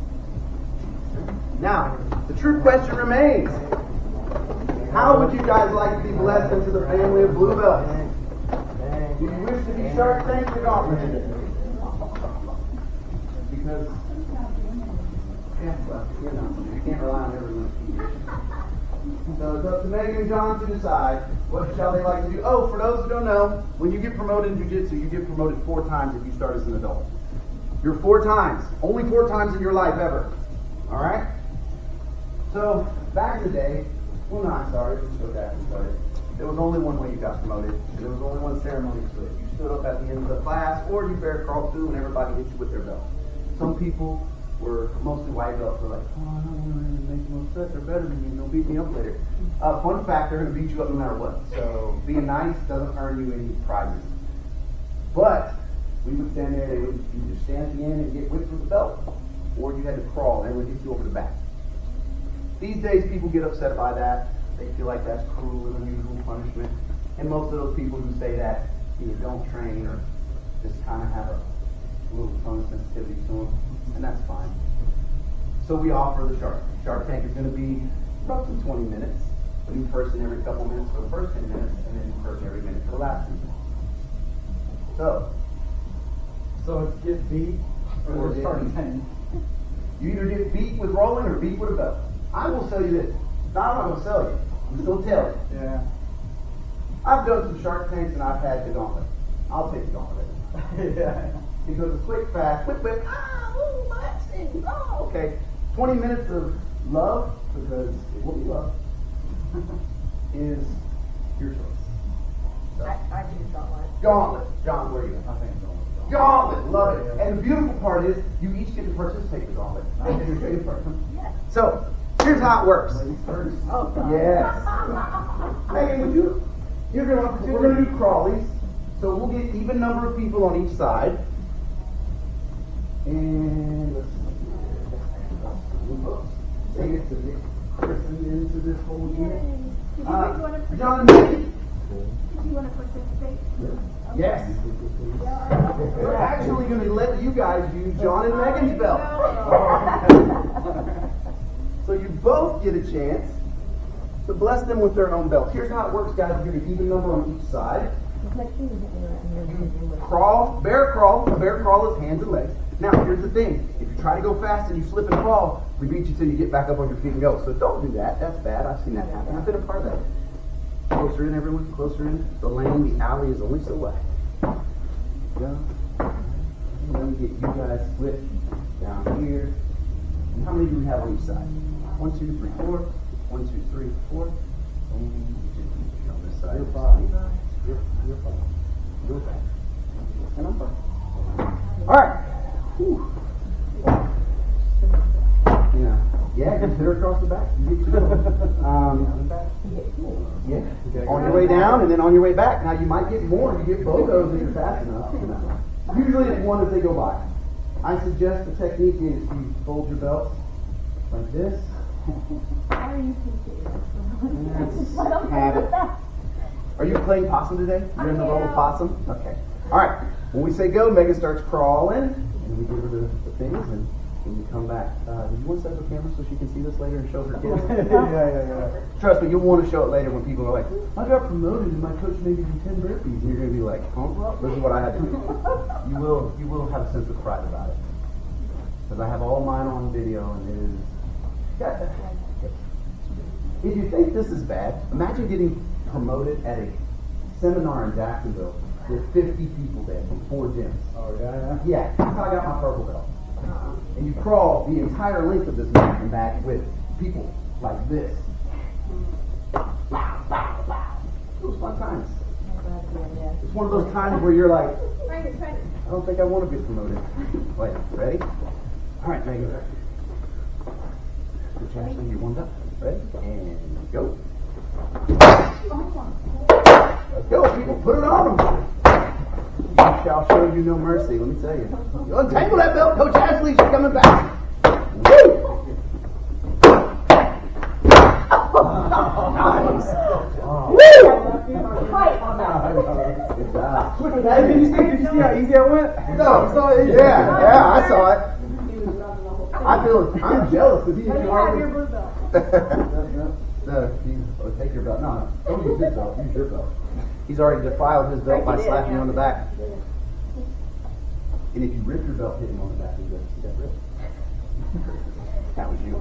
Now, the true question remains. How would you guys like to be blessed into the family of blue belts? Do you wish to be Shark Tank or Gauntlet? Because, well, you can't rely on everyone. So it's up to Megan and John to decide what shall they like to do. Oh, for those who don't know, when you get promoted in Jiu-Jitsu, you get promoted 4 times if you start as an adult. You're 4 times. Only 4 times in your life ever. Alright? So, back in the day, well, no, I'm sorry, let's go back and start it. There was only one way you got promoted, and there was only one ceremony to it. You stood up at the end of the class, or you bear crawled through and everybody hit you with their belt. Some people were mostly white belts, were like, oh, I don't want to make them upset, they're better than you, they'll beat me up later. Fun fact, they're going to beat you up no matter what. So being nice doesn't earn you any prizes. But we would stand there, they would either stand at the end and get whipped with the belt, or you had to crawl and they would hit you over the back. These days people get upset by that. They feel like that's cruel and unusual punishment. And most of those people who say that either don't train or just kind of have a little tone of sensitivity to them, and that's fine. So we offer the Shark Tank is going to be roughly 20 minutes. A new person every couple minutes for the first 10 minutes, and then a new person every minute for the last 10 minutes. So it's get beat or Get Shark beat. Tank. You either get beat with rolling or beat with a belt. I will tell you this. I'm not going to sell you. I'm just going to tell you. Yeah. I've done some Shark Tanks and I've had the gauntlet. I'll take the gauntlet. Yeah. Because it's quick, fast, quick, relaxing. Oh, okay. 20 minutes of love, because it will be love, is your choice. So, I do Gauntlet. gauntlet. John, where are you? I think so. Gauntlet. Love it. And the beautiful part is, you each get to participate in the gauntlet. I entertain first. Yes. So, here's how it works. Oh, God. Yes. Megan, would you? We're gonna do crawlies. So we'll get even number of people on each side. And let's see. They get to get christened into this whole unit. Did you want to participate? John and Megan. Did you want to participate? Yes. We're actually going to let you guys use John and Megan's belt. So you both get a chance to bless them with their own belt. Here's how it works, guys. You get an even number on each side. Crawl, bear crawl. A bear crawl is hands and legs. Now, here's the thing. If try to go fast and you slip and fall, we beat you till you get back up on your feet and go. So don't do that. That's bad. I've seen that happen. I've been a part of that. Closer in, everyone. Closer in. The lane, the alley is only so wide. Go. Let me get you guys split down here. And how many do we have on each side? 1, 2, 3, 4. 1, 2, 3, 4. And on this side. You're fine. You're fine. You're fine. And I'm fine. All right. Whew. Yeah, just hit her across the back. You get to go. Yeah. On your way down and then on your way back. Now you might get more. You get both those if you're fast enough. Usually it's one as they go by. I suggest the technique is you fold your belts like this. How are you teaching? That's habit. Are you playing possum today? You're in the role of possum? Okay. All right. When we say go, Megan starts crawling, and we give her the things, and when you come back, do you want to set up a camera so she can see this later and show her kids? Yeah. Trust me, you'll want to show it later when people are like, I got promoted and my coach made me do 10 burpees. And you're going to be like, huh? This is what I had to do. You will have a sense of pride about it. Because I have all mine on video, and it is... If you think this is bad, imagine getting promoted at a seminar in Jacksonville with 50 people there from 4 gyms. Oh, yeah. Yeah, that's how I got my purple belt. And you crawl the entire length of this mountain and back with people like this. Bow, bow, bow. It was fun times. It's one of those times where you're like, I don't think I want to get promoted. Wait, ready? All right, Megan. Good chance, you warmed up. Ready? And go. Let's go, people. Put it on them. You shall show you no mercy, let me tell you. You untangle that belt, Coach Ashley, she's coming back. Woo! Nice. Woo! Good job. Hey, did you see how easy I went? No, yeah, I saw it. I'm jealous because he Let me have your blue belt. Take your belt. No, don't use his belt. Use your belt. He's already defiled his belt by slapping you on the back. And if you rip your belt, hit him on the back. You see that rip? That was you.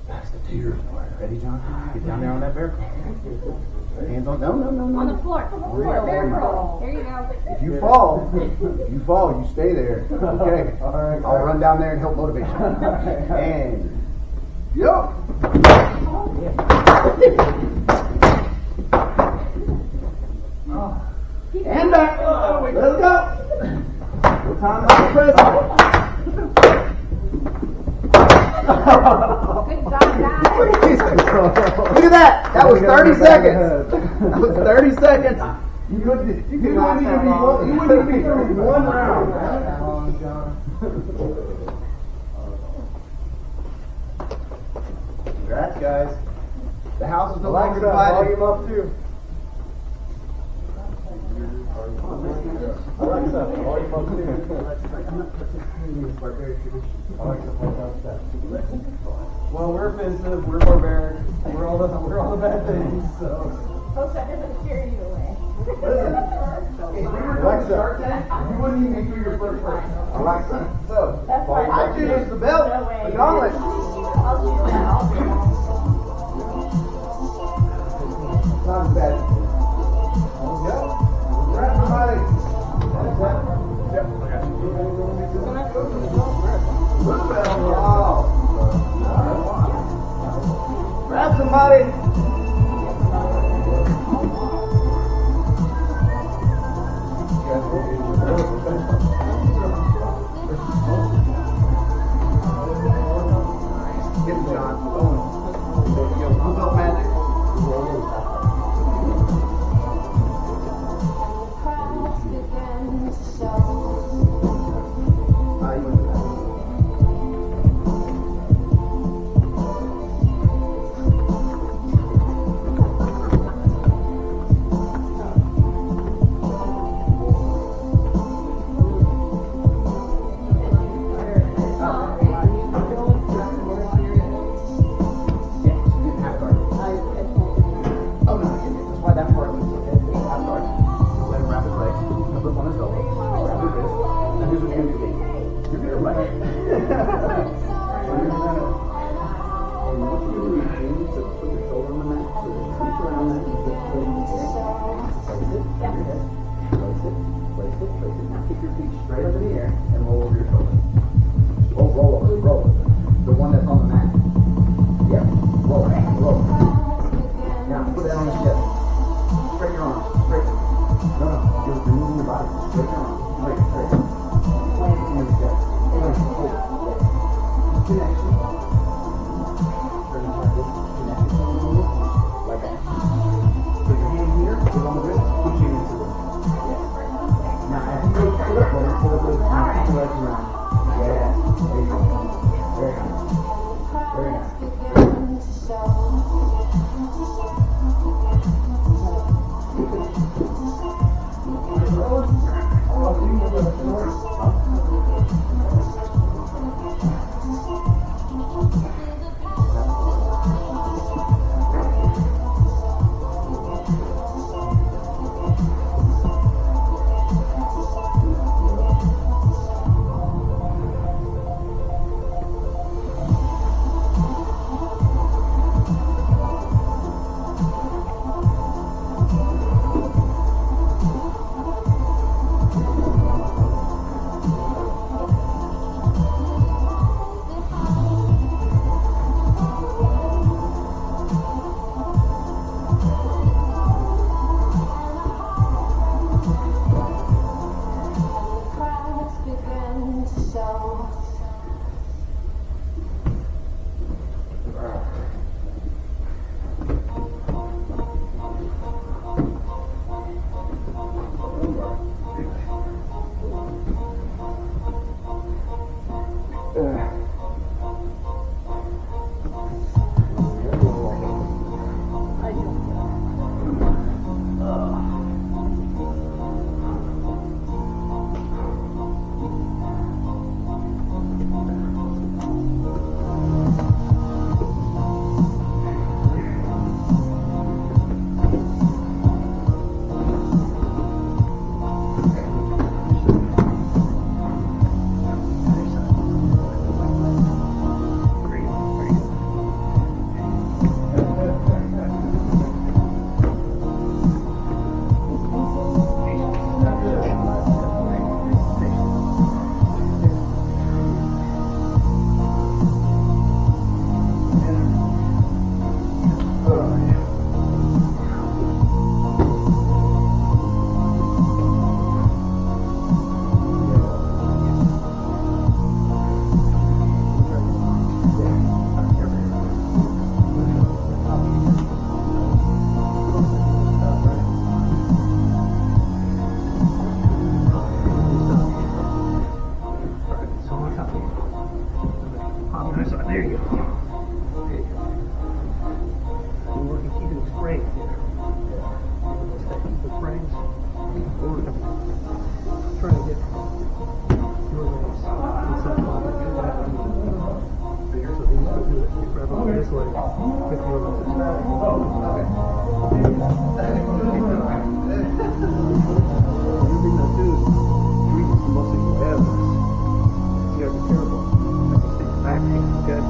That's the tears part. Ready, John? Get down there on that bear crawl. Hands on. No. On the floor. Bear crawl. There you go. If you fall, you stay there. Okay. All right. I'll run down there and help motivate you. And go. And back. Let's go. No time like the present. Good job, guys. Look at that. That was 30 seconds. That was 30 seconds. You wouldn't even be through one round. Congrats, guys. The house is no longer divided. Volume up too. Alexa, volume up too. Well, we're offensive, we're barbaric, we're all the bad things. So. Hope that doesn't scare you away. Listen, if we were going to start that, you wouldn't even be through your first person. Alexa. So, That's fine. I choose the belt, No way. the gauntlet. I'll choose that. I'll do that. Not as bad. Let's go. Grab somebody. Blue belt. Wow. Grab somebody. Get him, John. Blue belt magic. Right Straight up in the air and roll over your shoulder. Oh, roll over. The one that's on the mat. Yep. Roll. Now put that on his chest. Straighten your arms. Straight. No. You're moving your body. Straighten your arms. Straight. Plant it in his chest. Hold it. Connection. Turn it like this. Connection. Like that. Put your hand here. Put it on the wrist. Push it into it. Now, as you go pull up, let it pull up, now keep the legs around. Yes, there you go. Very nice. Very nice. There you go. We're working keeping it straight here. Keep the frames. Trying to get your legs inside the body. So these will do it. You grab on this leg with your legs. The thing to do is breathe the muscle you have. You gotta be careful. Back, good.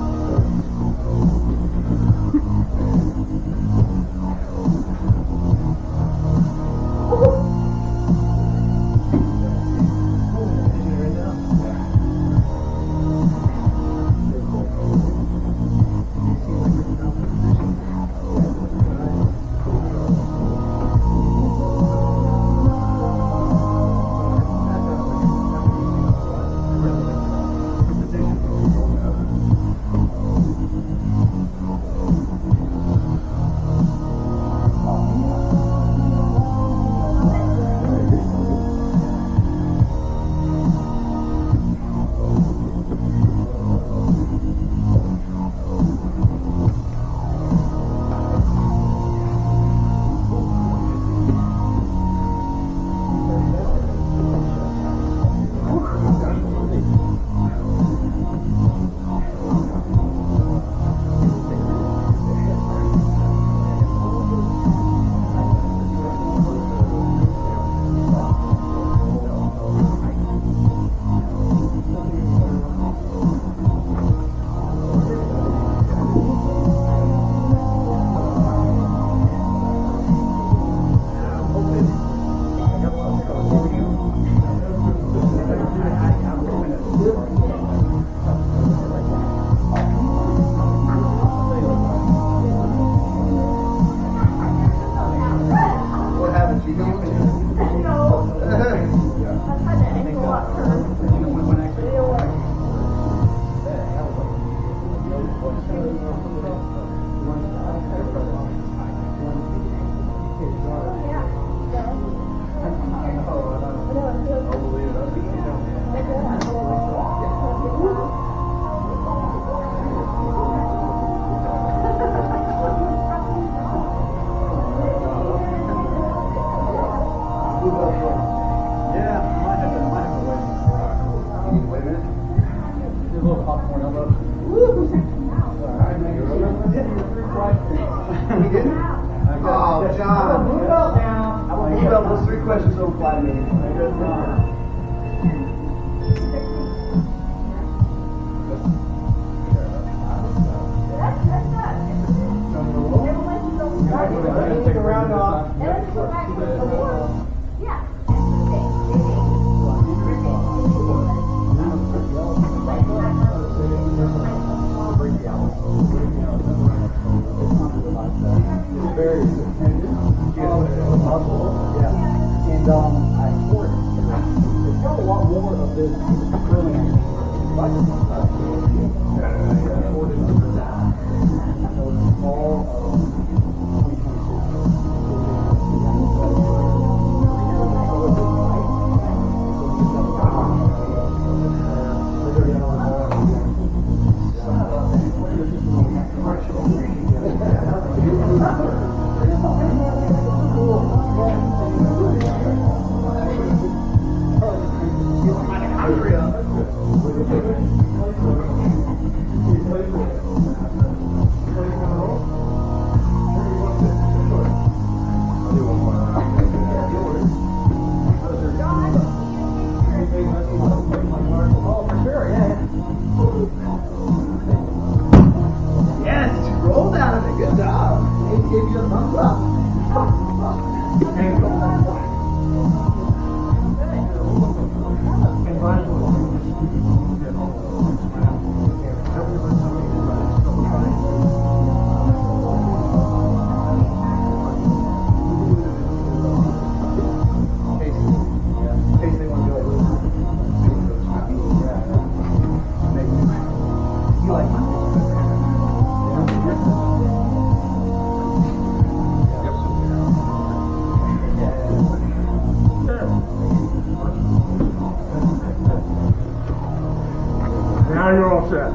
Now you're all set.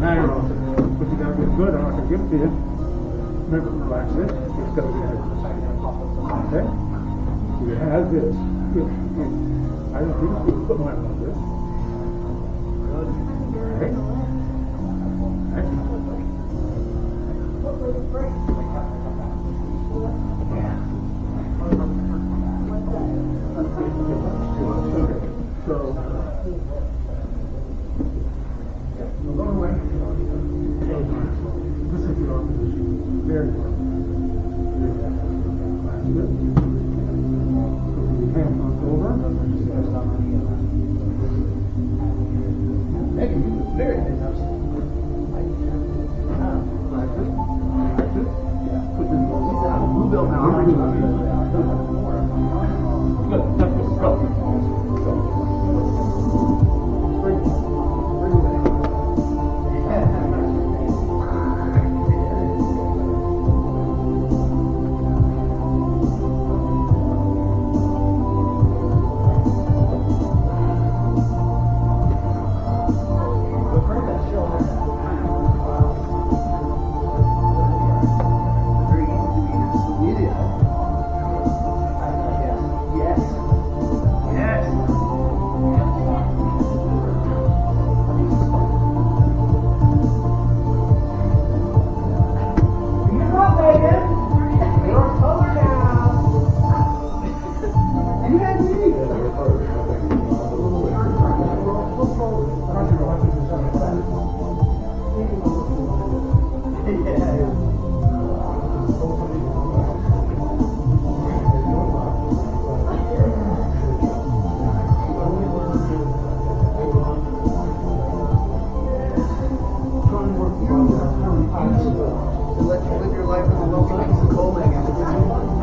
Now you're all set. But you gotta get good, I'm not gonna give it to you. Remember, relax this. It's gotta be good. Okay? You have this. I don't think you put mine on this. Okay? So, this is your position. Very good. That's good. So your hand comes over. Very good. Put this on. Blue belt now. Good. That's good. Go. To let you live your life in the most piece of coal making. I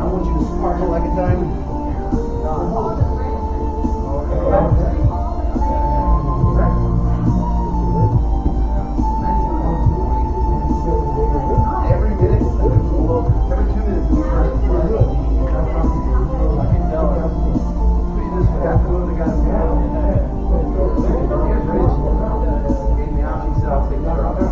want you to sparkle like a diamond. Every minute, well, every 2 minutes, we're good. I can tell. We just got to the guy. Gave me options, so I'll take care of it.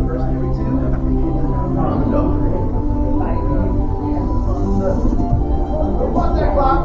First every 2. What's that clock?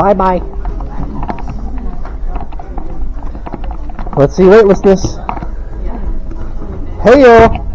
Bye-bye. Let's see weightlessness. Hey, yo.